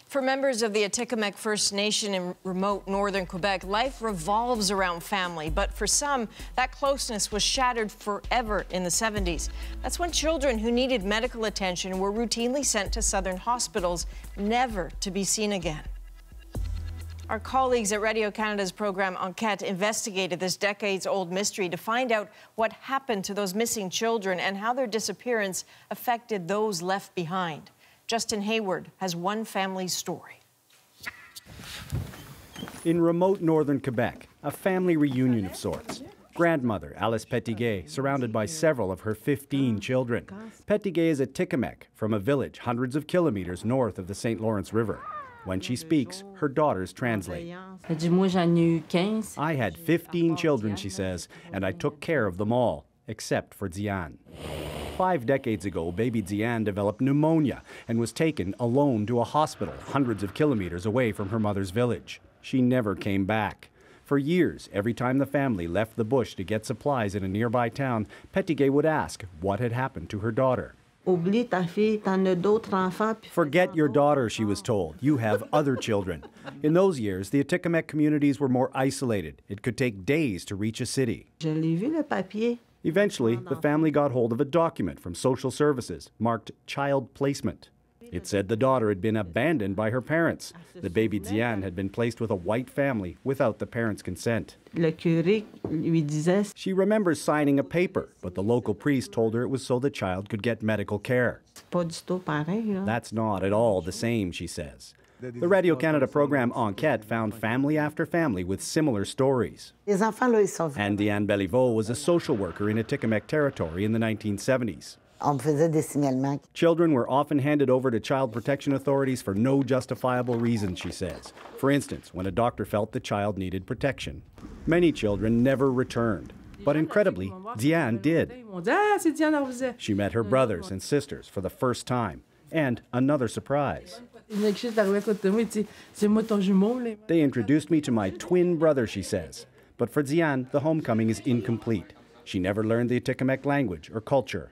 For members of the Atikamekw First Nation in remote northern Quebec, life revolves around family. But for some, that closeness was shattered forever in the 70s. That's when children who needed medical attention were routinely sent to southern hospitals, never to be seen again. Our colleagues at Radio-Canada's program Enquete investigated this decades-old mystery to find out what happened to those missing children and how their disappearance affected those left behind. Justin Hayward has one family's story. In remote northern Quebec, a family reunion of sorts. Grandmother Alice Petitguay, surrounded by several of her 15 children. Petitguay is a Atikamekw from a village hundreds of kilometers north of the St. Lawrence River. When she speaks, her daughters translate. I had 15 children, she says, and I took care of them all, except for Diane. 5 decades ago, baby Diane developed pneumonia and was taken alone to a hospital hundreds of kilometers away from her mother's village. She never came back. For years, every time the family left the bush to get supplies in a nearby town, Petitguay would ask what had happened to her daughter. Forget your daughter, she was told. You have other children. In those years, the Atikamekw communities were more isolated. It could take days to reach a city. Eventually, the family got hold of a document from social services marked child placement. It said the daughter had been abandoned by her parents. The baby Diane had been placed with a white family without the parents' consent. She remembers signing a paper, but the local priest told her it was so the child could get medical care. That's not at all the same, she says. The Radio-Canada program Enquete found family after family with similar stories. And Diane Béliveau was a social worker in Atikamekw territory in the 1970s. Children were often handed over to child protection authorities for no justifiable reason, she says. For instance, when a doctor felt the child needed protection. Many children never returned. But incredibly, Diane did. She met her brothers and sisters for the first time. And another surprise. They introduced me to my twin brother, she says. But for Diane, the homecoming is incomplete. She never learned the Atikamekw language or culture.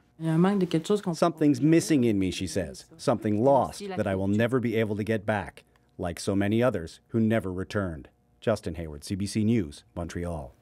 Something's missing in me, she says. Something lost that I will never be able to get back, like so many others who never returned. Justin Hayward, CBC News, Montreal.